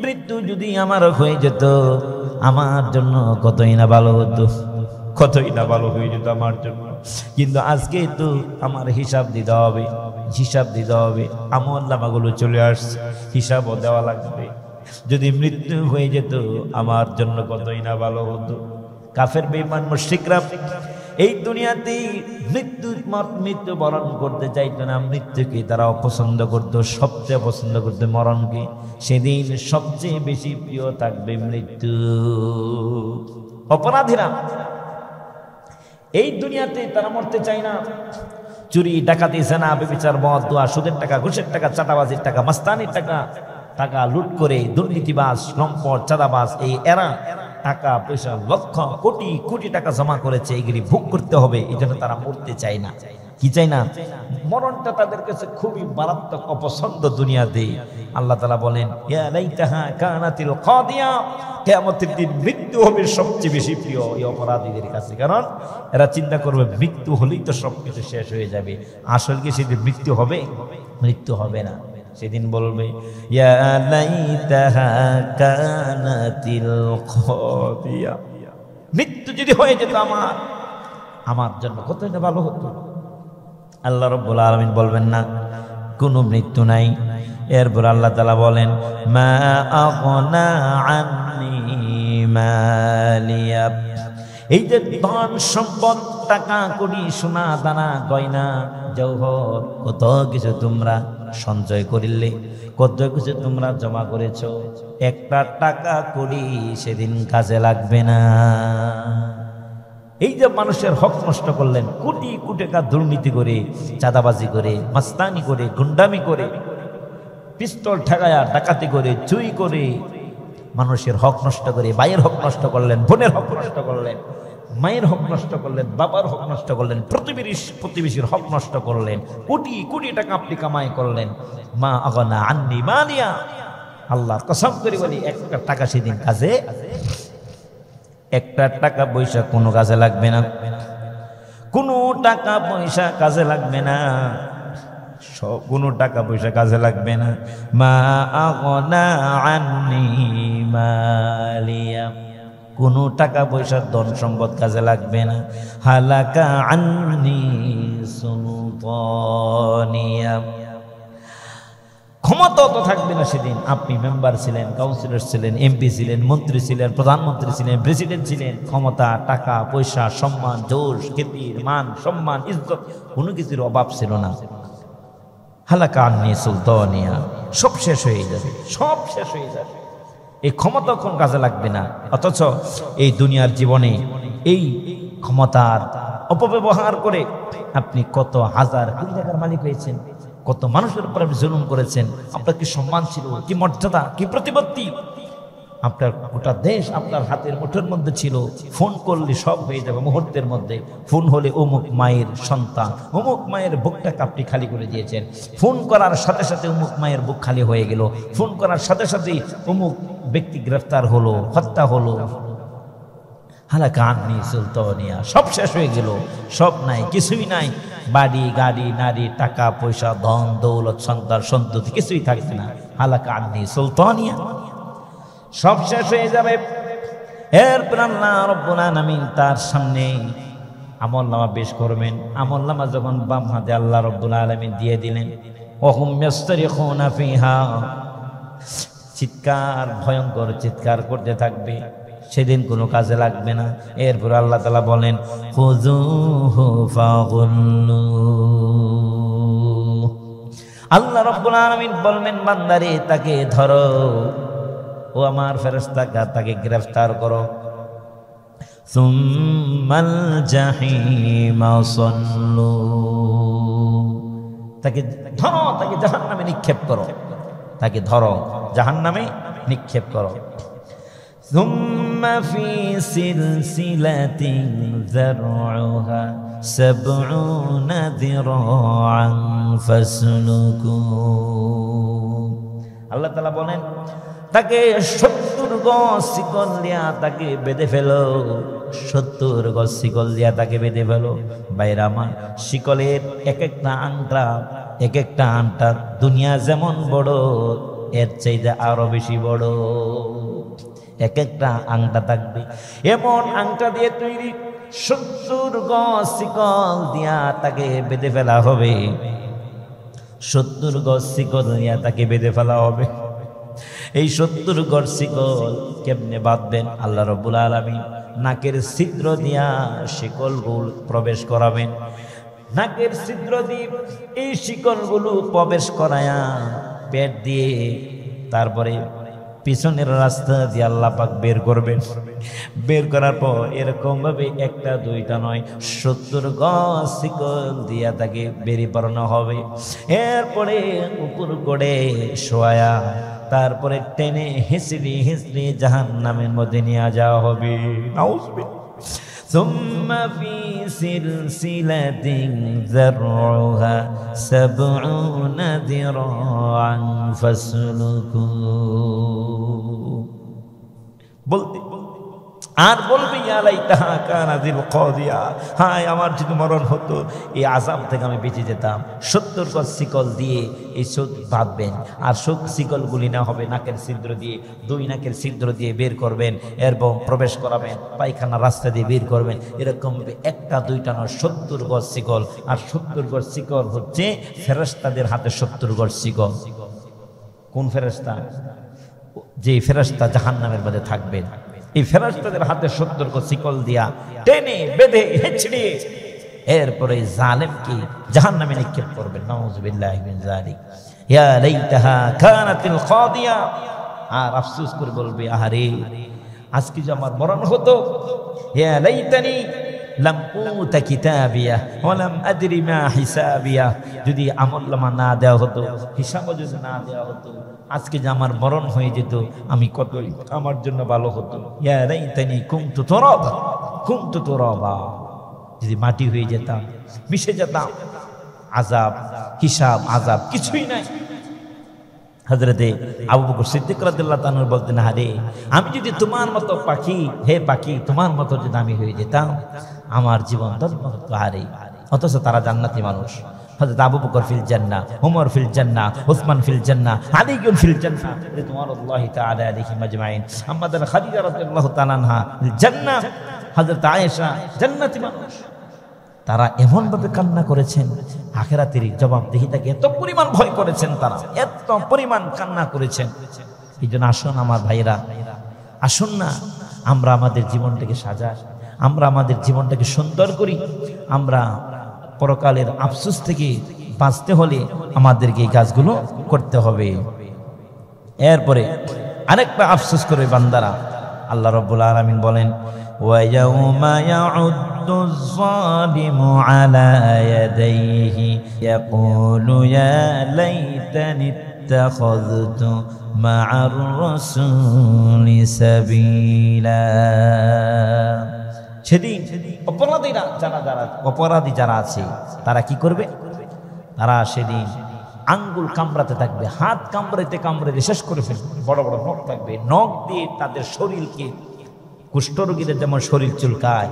মৃত্যু যদি আমার হয়ে যেত, আমার জন্য কতই না ভালো হতো, কতই না ভালো হয়ে যেত আমার জন্য। কিন্তু আজকে তো আমার হিসাব দিতে হবে, হিসাব দিতে হবে, আমলনামাগুলো চলে আসছে, হিসাবও দেওয়া লাগবে। যদি মৃত্যু হয়ে যেত আমার জন্য কতই না ভালো হতো। কাফের বেঈমান মুশরিকরা এই দুনিয়াতেই মৃত্যু বরণ করতে চাইতো না, মৃত্যুকে তারা অপছন্দ করতো, সবচেয়ে পছন্দ করতো মরণকে। সেদিন সবচেয়ে বেশি প্রিয় থাকবে মৃত্যু। অপরাধীরা এই দুনিয়াতে তারা মরতে চায় না। চুরি, ডাকাতি, জেনা, ব্যভিচার, মদ, জুয়া, সুদের টাকা, ঘুষের টাকা, চাঁদাবাজির টাকা, মাস্তানির টাকা লুট করে দুর্নীতিবাজ, লম্পট, চাঁদাবাজ, এরা টাকা পয়সা লক্ষ কোটি কোটি টাকা জমা করেছে, এগুলি ভোগ করতে হবে, এই জন্য তারা মরতে চায় না। কি চাই না? মরণটা তাদের কাছে খুবই মারাত্মক অপছন্দ দুনিয়াতে। আল্লাহ তাআলা বলেন ইয়া লাইতাহা কানাতিল কাদিয়া, কিয়ামতের দিন মৃত্যু হবে সবচেয়ে বেশি প্রিয় এই অপরাধীদের কাছে। কারণ এরা চিন্তা করবে মৃত্যু হলেই তো সবকিছু শেষ হয়ে যাবে। আসলে কি সেদিন মৃত্যু হবে? মৃত্যু হবে না। সেদিন বলবে ইয়া লাইতাহা কানাতিল কাদিয়া, মৃত্যু যদি হয়ে যেত আমার জন্য কতই না ভালো হতো। আল্লাহ রাব্বুল আলামিন বলবেন না কোনো মৃত্যু নাই। এরপর আল্লাহ তাআলা বলেন মা আগনা আন্নি মালিয়া, এই যে ধন সম্পদ, টাকা কড়ি, সোনা দানা, গয়না, জওহর, কত কিছু তোমরা সঞ্চয় করিলে, কত কিছু তোমরা জমা করেছো, একটা টাকা কড়ি সেদিন কাজে লাগবে না। এই যে মানুষের হক নষ্ট করলেন, কোটি কোটি টাকা দুর্নীতি করে, চাঁদাবাজি করে, মাস্তানি করে, গুন্ডামি করে, পিস্তল ঠেকায়া ডাকাতি করে, চুরি করে, মানুষের হক নষ্ট করে, ভাইয়ের হক নষ্ট করলেন, বোনের হক নষ্ট করলেন, মায়ের হক নষ্ট করলেন, বাবার হক নষ্ট করলেন, প্রতিবেশীর হক নষ্ট করলেন, কোটি কোটি টাকা আপনি কামাই করলেন। মা আগনা আন্নি মালিয়া, আল্লাহর কসম করে বলি একটা টাকা সেদিন কাজে, একটা টাকা পয়সা কোনো কাজে লাগবে না, কোনো টাকা পয়সা কাজে লাগবে না, কোনো টাকা পয়সা কাজে লাগবে না। মা আগনা আন্নি মালিয়া, কোনো টাকা পয়সা ধন সম্পদ কাজে লাগবে না। হালাকা আন্নি সুলতানিয়া, ক্ষমতা তো থাকবে না সেদিন। আপনি মেম্বার ছিলেন, কাউন্সিলর ছিলেন, এমপি ছিলেন, মন্ত্রী ছিলেন, প্রধানমন্ত্রী ছিলেন, প্রেসিডেন্ট ছিলেন, ক্ষমতা, টাকা পয়সা, সম্মান, যশ, খ্যাতি, মান, সম্মান, ইজ্জত, কোনো কিছুর অভাব ছিল না। হালাকা আন্নি সুলতানিয়া, সব শেষ হয়ে যাবে, সব শেষ হয়ে যাবে। এই ক্ষমতা কোন কাজে লাগবে না। অথচ এই দুনিয়ার জীবনে এই ক্ষমতার অপব্যবহার করে আপনি কত হাজার কোটি টাকার মালিক হয়েছেন, কত মানুষের উপর আপনি জুলুম করেছেন। আপনার কি সম্মান ছিল, কি মর্যাদা, কি প্রতিপত্তি? আপনার গোটা দেশ আপনার হাতের মুঠোর মধ্যে ছিল। ফোন করলে সব হয়ে যাবে মুহূর্তের মধ্যে। ফোন হলে অমুক মায়ের সন্তান, অমুক মায়ের বুকটাকে আপনি খালি করে দিয়েছেন। ফোন করার সাথে সাথে অমুক মায়ের বুক খালি হয়ে গেল। ফোন করার সাথে সাথেই অমুক ব্যক্তি গ্রেফতার হলো, হত্যা হলো। হালাকা আন্নি সুলতানিয়া, সব শেষ হয়ে গেল, সব নাই, কিছুই নাই। বাড়ি গাড়ি, নারী, টাকা পয়সা, ধন দৌলত, সন্তান সন্ততি কিছুই থাকবে না। হালাকা আন্নি সুলতানিয়া, সব শেষ হয়ে যাবে। এরপর আল্লাহ রাব্বুল আলামিন তার সামনে আমলনামা পেশ করবেন। আমলনামা যখন বাম হাতে আল্লাহ রাব্বুল আলামিন দিয়ে দিলেন, ওহুম ইয়াসতারিখুনা ফিহা, চিৎকার, ভয়ঙ্কর চিৎকার করতে থাকবে। সেদিন কোনো কাজে লাগবে না। এরপর আল্লাহ তাআলা বলেন খুযুহু ফাগুল্লু। আল্লাহ রাব্বুল আলামিন বলবেন বান্দারে তাকে ধরো, ও আমার ফেরেশতারা তাকে গ্রেফতার করো। সুম্মাল জাহিমা সাল্লু, তাকে ধরো, তাকে জাহান্নামে নিক্ষেপ করো, তাকে ধরো জাহান্নামে নিক্ষেপ করো। সুম্মা ফি সিলসিলাতিন যারউহা সাবউনা যিরাআন ফাসলুকু। আল্লাহ তাআলা বলেন তাকে 70 গজ শিকল দিয়া তাকে বেঁধে ফেলো, 70 গজ শিকল দিয়া তাকে বেঁধে ফেলো। বাইরা আমার শিকলের এক একটা আংটা দুনিয়া যেমন বড় এর চাইতে আরো বেশি বড়। এক একটা আংটা থাকবে এমন আংটা দিয়ে তৈরি, 70 গজ শিকল দিয়া তাকে বেঁধে ফেলা হবে, 70 গজ শিকল দিয়া তাকে বেঁধে ফেলা হবে। এই 70 গজ শিকল কেমনে বাঁধবেন? আল্লাহ রাব্বুল আলামিন নাকের ছিদ্র দিয়া শিকলগুলো প্রবেশ করাবেন। নাকের ছিদ্র দিয়ে এই শিকলগুলো প্রবেশ করায়া পেট দিয়ে তারপরে পিছনের রাস্তা দিয়ে আল্লাহ পাক বের করবেন। বের করার পর এরকম ভাবে একটা দুইটা নয় 70 গজ শিকল দিয়া তাকে বেরিয়ে পড়ানো হবে। এরপরে উপর করে শোয়া, তারপরে টেনে হিসড়ি জাহান্নামের মধ্যে নিয়ে যাওয়া হবে। ثم في سلسلة ذرعها 70 ذراعا فاسلكوه। বলতে আর বলবে ইয়া লাইতাহা কানাতিল কাদিয়া, হায় আমার যদি মরণ হতো এই আযাব থেকে আমি বেঁচে যেতাম। 70 গজ শিকল দিয়ে এই সুদ বাঁধবেন, আর সুদ শিকলগুলি না হবে নাকের ছিদ্র দিয়ে, 2 নাকের ছিদ্র দিয়ে বের করবেন এবং প্রবেশ করাবেন, পায়খানা রাস্তা দিয়ে বের করবেন। এরকম একটা দুইটা নয় 70 গজ শিকল। আর 70 গজ শিকল হচ্ছে ফেরেশতাদের হাতে 70 গজ শিকল। কোন ফেরেশতা? যে ফেরেশতা জাহান্নামের মধ্যে থাকবেন, এই ফেরেশতাদের হাতে 70 গজ শিকল দিয়া টেনে বেঁধে হেঁচড়িয়ে এরপরে জালেমকে জাহান্নামে নিক্ষেপ করবেন। নাউযুবিল্লাহি মিন যালিক। ইয়া লাইতাহা কানাতিল কাদিয়া। আর আফসোস করে বলবে আহারে আজকে যে আমার মরণ হতো, ইয়া লাইতানি লাম উতা কিতাবিয়া ওয়া লাম আদরি মা হিসাবিয়া, যদি আমলনামা না দেওয়া হতো, হিসাব যদি না দেওয়া হতো, আজকে যে আমার মরণ হয়ে যেত আমি কতই আমার জন্য ভালো হতো। ইয়া লাইতানি কুনতু তুরাবা, যদি মাটি হয়ে যেতাম, মিশে যেতাম, আযাব হিসাব আযাব কিছুই নাই। হযরতে আবু বকর সিদ্দিক রাদিয়াল্লাহু তাআলা বলতেন আরে আমি যদি তোমার মতো পাখি, হে পাখি তোমার মতো যদি আমি হয়ে যেতাম আমার জীবন ধন্য হতো। আরে অথচ তারা জান্নাতি মানুষ। হযরত আবু বকর ফিল জান্নাহ, ওমর ফিল জান্নাহ, উসমান ফিল জান্নাহ, আলী ফিল জান্নাহ রিদওয়ানুল্লাহি তাআলা আলাইহিম আজমাইন। আমাদের খাদিজা রাদিয়াল্লাহু তাআলা আনহা ফিল জান্নাহ, হযরত আয়েশা জান্নাতি মানুষ। তারা এমন ভাবে কান্না করেছেন, আখিরাতের জবাবদিহিতাকে এত পরিমাণ ভয় করেছেন, তারা এত পরিমাণ কান্না করেছেন। এই জন্য আসুন আমার ভাইরা, আসুন না আমরা আমাদের জীবনটাকে সাজাই, আমরা আমাদের জীবনটাকে সুন্দর করি। আমরা পরকালের আফসোস থেকে বাঁচতে হলে আমাদেরকে এই কাজগুলো করতে হবে। এরপরে আরেকটা আফসোস করে বান্দারা, আল্লাহ রাব্বুল আলামিন বলেন وَيَوْمَ يَعُضُّ الظَّالِمُ عَلَى يَدَيْهِ يَقُولُ يَا لَيْتَنِي اتَّخَذْتُ مَعَ الرَّسُولِ سَبِيلًا। সেদিন অপরাধী যারা আছে তারা কি করবে? তারা সেদিন আঙ্গুল কামড়াতে থাকবে, হাত কামড়াতে শেষ করে ফেলবে। বড় বড় নখ থাকবে, নখ দিয়ে তাদের শরীরকে, কুষ্ঠরোগীদের যেমন শরীর চুলকায়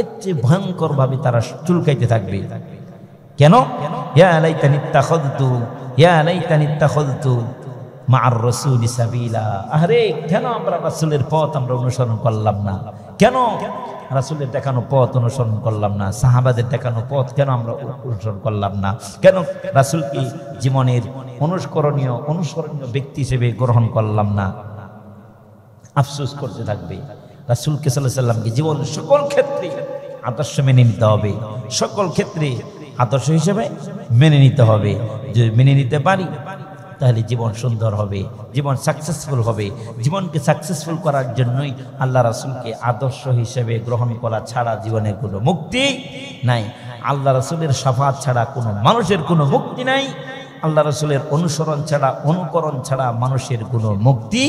এর চেয়ে ভয়ঙ্কর ভাবে তারা চুলকাইতে থাকবে। কেন? ইয়া লাইতানি ইত্তাখাযতু মা'আর রাসূলি সাবিলা। আরে কেন আমরা রাসূলের পথ আমরা অনুসরণ করলাম না? কেন রাসূলের দেখানো পথ অনুসরণ করলাম না? সাহাবাদের দেখানো পথ কেন আমরা অনুসরণ করলাম না? কেন রাসূলকে জীবনের অনুসরণীয় ব্যক্তি হিসেবে গ্রহণ করলাম না? আফসোস করতে থাকবে। রাসূলকে সাল্লাল্লাহু আলাইহি সাল্লামকে জীবন সকল ক্ষেত্রে আদর্শ মেনে নিতে হবে, সকল ক্ষেত্রে আদর্শ হিসেবে মেনে নিতে হবে। যদি মেনে নিতে পারি তাহলে জীবন সুন্দর হবে, জীবন সাকসেসফুল হবে। জীবনকে সাকসেসফুল করার জন্যই আল্লাহ রাসূলকে আদর্শ হিসেবে গ্রহণ করা ছাড়া জীবনের কোনো মুক্তি নাই। আল্লাহ রাসূলের শাফাআত ছাড়া কোনো মানুষের কোনো মুক্তি নাই। আল্লাহ রাসূলের অনুসরণ ছাড়া, অনুকরণ ছাড়া মানুষের কোনো মুক্তি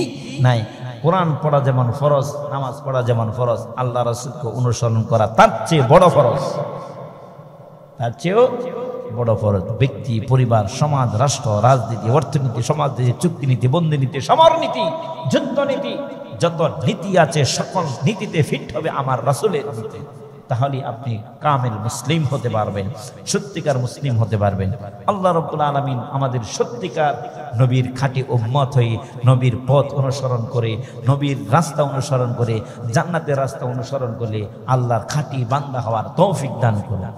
নাই। কোরআন পড়া যেমন ফরজ, নামাজ পড়া যেমন ফরজ, আল্লাহ রাসূলকে অনুসরণ করা তার চেয়ে বড় ফরজ, তার চেয়েও বড় ফরজ। ব্যক্তি, পরিবার, সমাজ, রাষ্ট্র, রাজনীতি, অর্থনীতি, সমাজনীতি, চুক্তিনীতি, বন্দিনীতি, সমরনীতি, যুদ্ধনীতি, যত নীতি আছে সকল নীতিতে ফিট হবে আমার রাসূলের নীতি। তাহলে আপনি কামিল মুসলিম হতে পারবেন, সত্যিকার মুসলিম হতে পারবেন। আল্লাহ রাব্বুল আলামিন আমাদের সত্যিকার নবীর খাঁটি উম্মত হয়ে নবীর পথ অনুসরণ করে, নবীর রাস্তা অনুসরণ করে, জান্নাতের রাস্তা অনুসরণ করলে আল্লাহর খাঁটি বান্দা হওয়ার তৌফিক দান করুন।